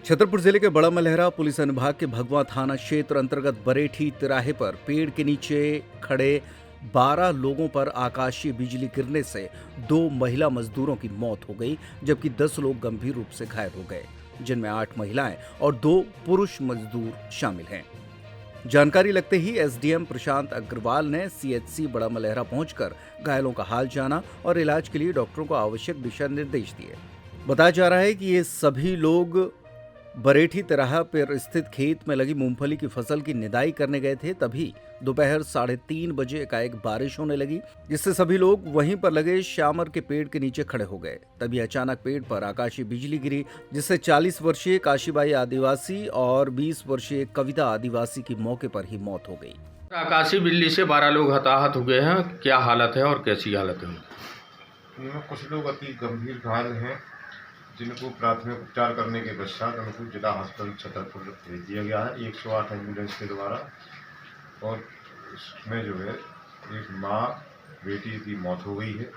छतरपुर जिले के बड़ा मलहरा पुलिस अनुभाग के भगवा थाना क्षेत्र अंतर्गत बरेठी तिराहे पर पेड़ के नीचे खड़े 12 लोगों पर आकाशीय बिजली गिरने से 2 महिला मजदूरों की मौत हो गई, जबकि 10 लोग गंभीर रूप से घायल हो गए, जिनमें 8 महिलाएं और 2 पुरुष मजदूर शामिल हैं। जानकारी लगते ही एसडीएम प्रशांत अग्रवाल ने सीएचसी बड़ा मलहरा पहुंचकर घायलों का हाल जाना और इलाज के लिए डॉक्टरों को आवश्यक दिशा निर्देश दिए। बताया जा रहा है कि ये सभी लोग बरेठी तिराहा पर स्थित खेत में लगी मूंगफली की फसल की निदाई करने गए थे। तभी दोपहर 3:30 बजे एकाएक बारिश होने लगी, जिससे सभी लोग वहीं पर लगे श्यामर के पेड़ के नीचे खड़े हो गए। तभी अचानक पेड़ पर आकाशीय बिजली गिरी, जिससे 40 वर्षीय काशीबाई आदिवासी और 20 वर्षीय कविता आदिवासी की मौके पर ही मौत हो गई। आकाशीय बिजली से 12 लोग हताहत हो गए हैं। क्या हालत है और कैसी हालत है? इनमें कुछ लोग अति गंभीर घायल हैं, जिनको प्राथमिक उपचार करने के पश्चात उनको जिला अस्पताल छतरपुर भेज दिया गया है 108 एम्बुलेंस के द्वारा। और इसमें जो है एक माँ बेटी की मौत हो गई है।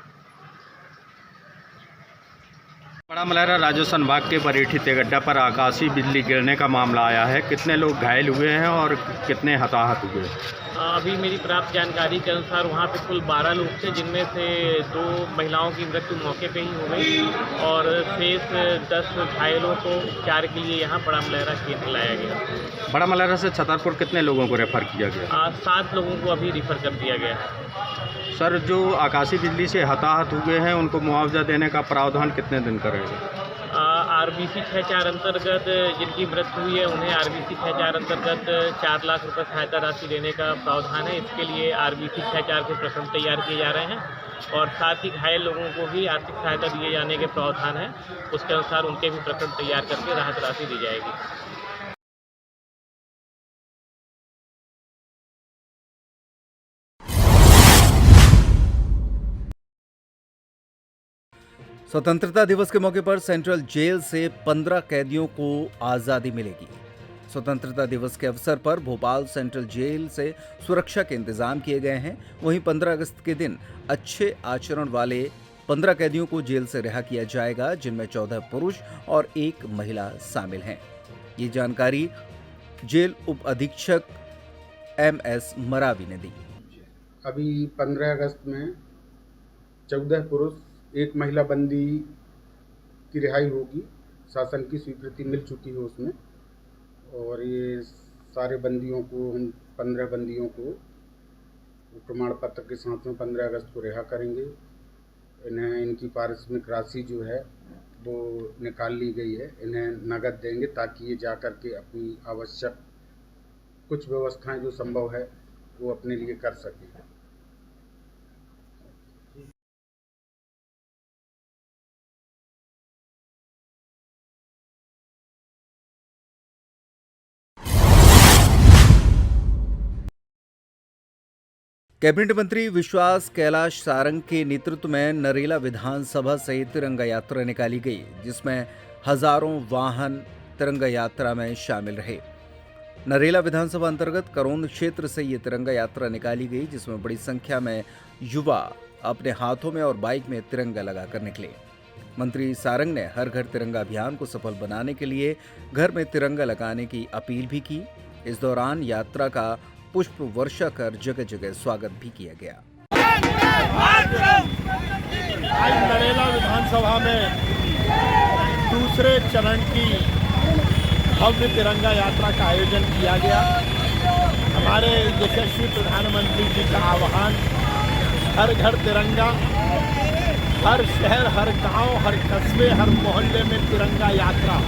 बड़ा मलहरा राजस्व विभाग के बरेठी तेगड्डा पर आकाशीय बिजली गिरने का मामला आया है। कितने लोग घायल हुए हैं और कितने हताहत हुए? अभी मेरी प्राप्त जानकारी के अनुसार वहाँ पे कुल 12 लोग थे, जिनमें से 2 महिलाओं की मृत्यु मौके पे ही हो गई और शेष 10 घायलों को उपचार के लिए यहाँ बड़ा मलहरा केंद्र लाया गया। बड़ा मलहरा से छतरपुर कितने लोगों को रेफर किया गया? 7 लोगों को अभी रिफर कर दिया गया है। सर, जो आकाशीय बिजली से हताहत हुए हैं उनको मुआवजा देने का प्रावधान कितने दिन करेगा? आरबीसी 6-4 अंतर्गत जिनकी मृत्यु हुई है उन्हें आरबीसी 6-4 अंतर्गत 4 लाख रुपए सहायता राशि देने का प्रावधान है। इसके लिए आरबीसी 6-4 के प्रकरण तैयार किए जा रहे हैं और साथ ही घायल लोगों को भी आर्थिक सहायता दिए जाने के प्रावधान है। उसके अनुसार उनके भी प्रकरण तैयार करके राहत राशि दी जाएगी। स्वतंत्रता दिवस के मौके पर सेंट्रल जेल से 15 कैदियों को आजादी मिलेगी। स्वतंत्रता दिवस के अवसर पर भोपाल सेंट्रल जेल से सुरक्षा के इंतजाम किए गए हैं। वहीं 15 अगस्त के दिन अच्छे आचरण वाले 15 कैदियों को जेल से रिहा किया जाएगा, जिनमें 14 पुरुष और 1 महिला शामिल हैं। ये जानकारी जेल उप अधीक्षक MS मरावी ने दी। अभी 15 अगस्त में 14 पुरुष 1 महिला बंदी की रिहाई होगी। शासन की स्वीकृति मिल चुकी है उसमें, और ये सारे बंदियों को, हम 15 बंदियों को प्रमाण पत्र के साथ में 15 अगस्त को रिहा करेंगे। इन्हें इनकी पारिश्रमिक राशि जो है वो निकाल ली गई है, इन्हें नगद देंगे ताकि ये जाकर के अपनी आवश्यक कुछ व्यवस्थाएं जो संभव है वो अपने लिए कर सकें। कैबिनेट मंत्री विश्वास कैलाश सारंग के नेतृत्व में नरेला विधानसभा से तिरंगा यात्रा निकाली गई, जिसमें हजारों वाहन तिरंगा यात्रा में शामिल रहे। नरेला विधानसभा अंतर्गत करोंद क्षेत्र से ये तिरंगा यात्रा निकाली गई, जिसमें बड़ी संख्या में युवा अपने हाथों में और बाइक में तिरंगा लगाकर निकले। मंत्री सारंग ने हर घर तिरंगा अभियान को सफल बनाने के लिए घर में तिरंगा लगाने की अपील भी की। इस दौरान यात्रा का पुष्प वर्षा कर जगह जगह स्वागत भी किया गया। आज नरेला विधानसभा में दूसरे चरण की भव्य तिरंगा यात्रा का आयोजन किया गया। हमारे यशस्वी प्रधानमंत्री जी का आह्वान, हर घर तिरंगा, हर शहर, हर गांव, हर कस्बे, हर मोहल्ले में तिरंगा यात्रा।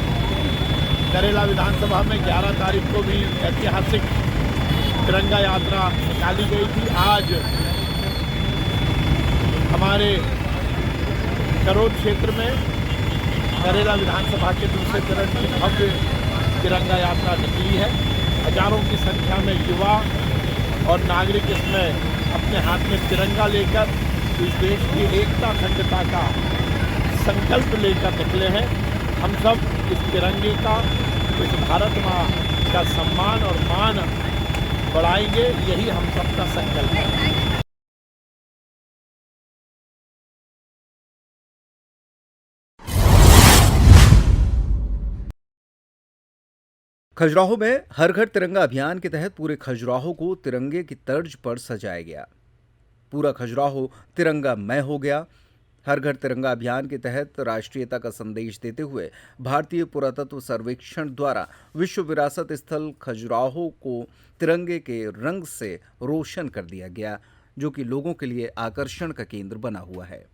नरेला विधानसभा में 11 तारीख को भी ऐतिहासिक तिरंगा यात्रा निकाली गई थी। आज हमारे करोंद क्षेत्र में नरेला विधानसभा के दूसरे चरण की भव्य तिरंगा यात्रा निकली है। हजारों की संख्या में युवा और नागरिक इसमें अपने हाथ में तिरंगा लेकर इस देश की एकता अखंडता का संकल्प लेकर निकले हैं। हम सब इस तिरंगे का, इस भारत माँ का सम्मान और मान बढ़ाएंगे, यही हम सबका संकल्प है। खजुराहो में हर घर तिरंगा अभियान के तहत पूरे खजुराहो को तिरंगे की तर्ज पर सजाया गया। पूरा खजुराहो तिरंगामय हो गया। हर घर तिरंगा अभियान के तहत राष्ट्रीयता का संदेश देते हुए भारतीय पुरातत्व सर्वेक्षण द्वारा विश्व विरासत स्थल खजुराहो को तिरंगे के रंग से रोशन कर दिया गया, जो कि लोगों के लिए आकर्षण का केंद्र बना हुआ है।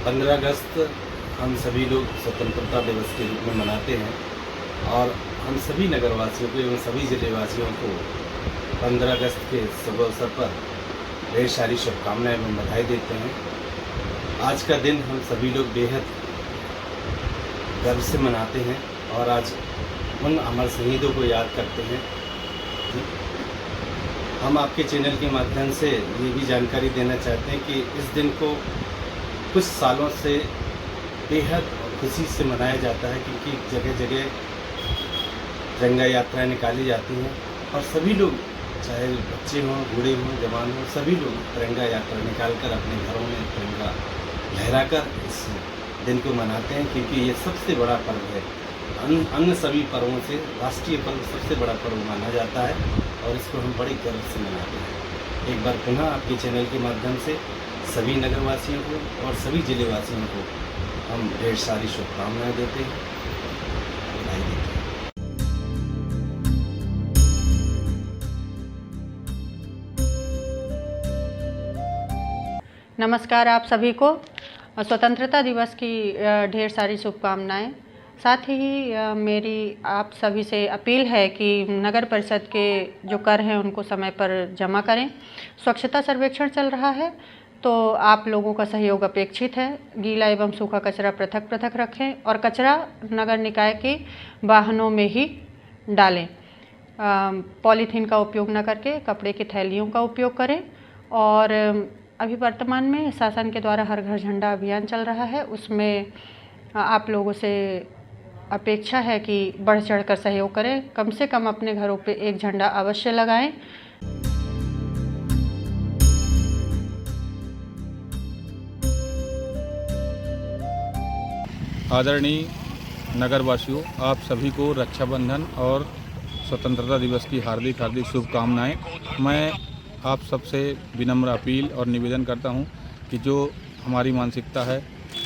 पंद्रह अगस्त हम सभी लोग स्वतंत्रता दिवस के रूप में मनाते हैं और हम सभी नगरवासियों को एवं सभी जिलेवासियों को 15 अगस्त के शुभ अवसर पर ढेर सारी शुभकामनाएं एवं बधाई देते हैं। आज का दिन हम सभी लोग बेहद गर्व से मनाते हैं और आज उन अमर शहीदों को याद करते हैं। हम आपके चैनल के माध्यम से ये भी जानकारी देना चाहते हैं कि इस दिन को कुछ सालों से बेहद खुशी से मनाया जाता है, क्योंकि जगह जगह तिरंगा यात्राएं निकाली जाती हैं और सभी लोग, चाहे बच्चे हों, बूढ़े हों, जवान हों, सभी लोग तिरंगा यात्रा निकालकर अपने घरों में तिरंगा लहराकर इस दिन को मनाते हैं, क्योंकि ये सबसे बड़ा पर्व है। अन्य सभी पर्वों से राष्ट्रीय पर्व सबसे बड़ा पर्व माना जाता है और इसको हम बड़े गर्व से मनाते हैं। एक बार पुनः आपके चैनल के माध्यम से सभी नगरवासियों को और सभी जिलेवासियों को हम ढेर सारी शुभकामनाएं देते हैं, बधाई देते हैं। नमस्कार आप सभी को स्वतंत्रता दिवस की ढेर सारी शुभकामनाएं। साथ ही मेरी आप सभी से अपील है कि नगर परिषद के जो कर हैं उनको समय पर जमा करें। स्वच्छता सर्वेक्षण चल रहा है तो आप लोगों का सहयोग अपेक्षित है। गीला एवं सूखा कचरा पृथक पृथक रखें और कचरा नगर निकाय के वाहनों में ही डालें। पॉलीथीन का उपयोग न करके कपड़े की थैलियों का उपयोग करें। और अभी वर्तमान में शासन के द्वारा हर घर झंडा अभियान चल रहा है, उसमें आप लोगों से अपेक्षा है कि बढ़ चढ़कर सहयोग करें। कम से कम अपने घरों पे एक झंडा अवश्य लगाएं। आदरणीय नगरवासियों, आप सभी को रक्षाबंधन और स्वतंत्रता दिवस की हार्दिक हार्दिक शुभकामनाएं। मैं आप सबसे विनम्र अपील और निवेदन करता हूं कि जो हमारी मानसिकता है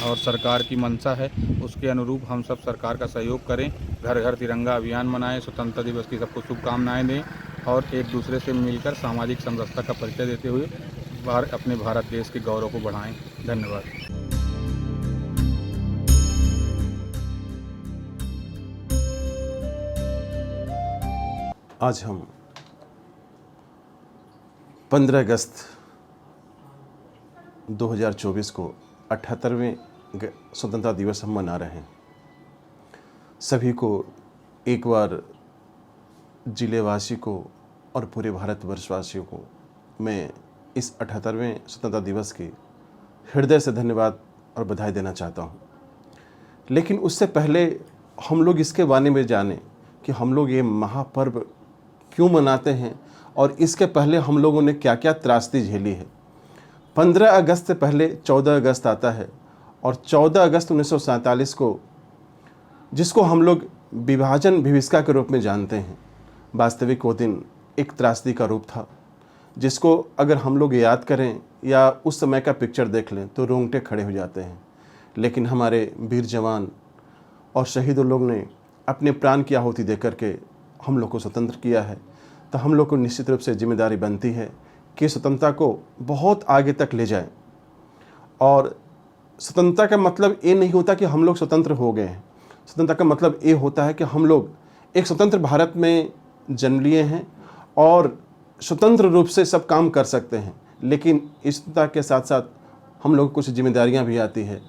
और सरकार की मंशा है उसके अनुरूप हम सब सरकार का सहयोग करें, घर घर तिरंगा अभियान मनाएं, स्वतंत्रता दिवस की सबको शुभकामनाएं दें और एक दूसरे से मिलकर सामाजिक समरसता का परिचय देते हुए अपने भारत देश के गौरव को बढ़ाएं। धन्यवाद। आज हम 15 अगस्त 2024 को 78वें स्वतंत्रता दिवस हम मना रहे हैं। सभी को एक बार जिलेवासी को और पूरे भारतवर्षवासियों को मैं इस 78वें स्वतंत्रता दिवस के हृदय से धन्यवाद और बधाई देना चाहता हूं। लेकिन उससे पहले हम लोग इसके बारे में जानें कि हम लोग ये महापर्व क्यों मनाते हैं और इसके पहले हम लोगों ने क्या क्या त्रासदी झेली है। 15 अगस्त से पहले 14 अगस्त आता है और 14 अगस्त 1947 को, जिसको हम लोग विभाजन विभीषिका के रूप में जानते हैं, वास्तविक वो दिन एक त्रासदी का रूप था, जिसको अगर हम लोग याद करें या उस समय का पिक्चर देख लें तो रोंगटे खड़े हो जाते हैं। लेकिन हमारे वीर जवान और शहीदों लोग ने अपने प्राण की आहुति दे करके हम लोग को स्वतंत्र किया है। तो हम लोग को निश्चित रूप से जिम्मेदारी बनती है कि स्वतंत्रता को बहुत आगे तक ले जाएं। और स्वतंत्रता का मतलब ये नहीं होता कि हम लोग स्वतंत्र हो गए हैं। स्वतंत्रता का मतलब ये होता है कि हम लोग एक स्वतंत्र भारत में जन्म लिए हैं और स्वतंत्र रूप से सब काम कर सकते हैं। लेकिन इस स्वतंत्रता के साथ साथ हम लोग कुछ जिम्मेदारियां भी आती है।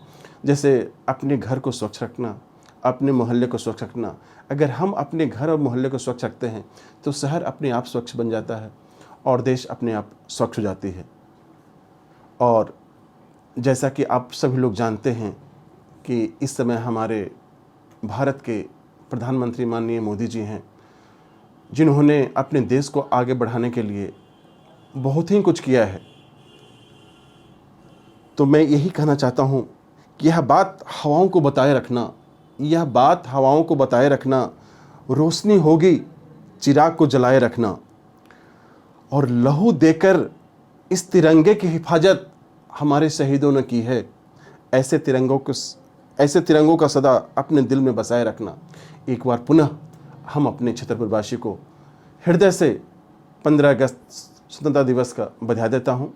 जैसे अपने घर को स्वच्छ रखना, अपने मोहल्ले को स्वच्छ रखना। अगर हम अपने घर और मोहल्ले को स्वच्छ रखते हैं तो शहर अपने आप स्वच्छ बन जाता है और देश अपने आप स्वच्छ हो जाती है। और जैसा कि आप सभी लोग जानते हैं कि इस समय हमारे भारत के प्रधानमंत्री माननीय मोदी जी हैं, जिन्होंने अपने देश को आगे बढ़ाने के लिए बहुत ही कुछ किया है। तो मैं यही कहना चाहता हूँ कि यह बात हवाओं को बताए रखना, यह बात हवाओं को बताए रखना, रोशनी होगी चिराग को जलाए रखना, और लहू देकर इस तिरंगे की हिफाजत हमारे शहीदों ने की है। ऐसे तिरंगों का सदा अपने दिल में बसाए रखना। एक बार पुनः हम अपने छतरपुरवासी को हृदय से 15 अगस्त स्वतंत्रता दिवस का बधाई देता हूँ।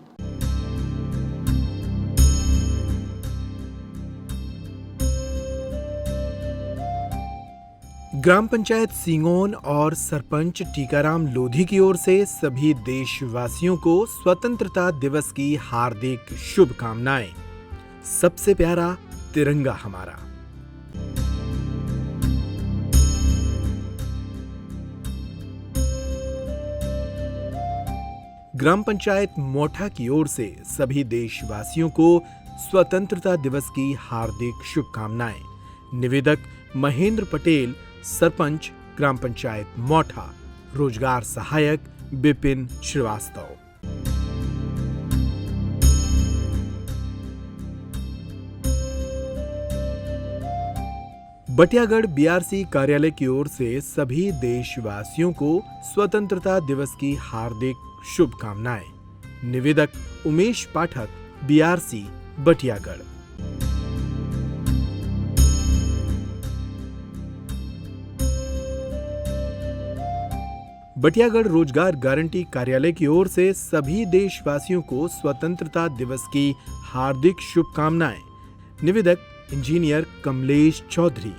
ग्राम पंचायत सींगोन और सरपंच टीकाराम लोधी की ओर से सभी देशवासियों को स्वतंत्रता दिवस की हार्दिक शुभकामनाएं। सबसे प्यारा तिरंगा हमारा। ग्राम पंचायत मोठा की ओर से सभी देशवासियों को स्वतंत्रता दिवस की हार्दिक शुभकामनाएं। निवेदक महेंद्र पटेल, सरपंच ग्राम पंचायत मोठा। रोजगार सहायक बिपिन श्रीवास्तव। बटियागढ़ बीआरसी कार्यालय की ओर से सभी देशवासियों को स्वतंत्रता दिवस की हार्दिक शुभकामनाएं। निवेदक उमेश पाठक, बीआरसी बटियागढ़। बटियागढ़ रोजगार गारंटी कार्यालय की ओर से सभी देशवासियों को स्वतंत्रता दिवस की हार्दिक शुभकामनाएं। निवेदक इंजीनियर कमलेश चौधरी।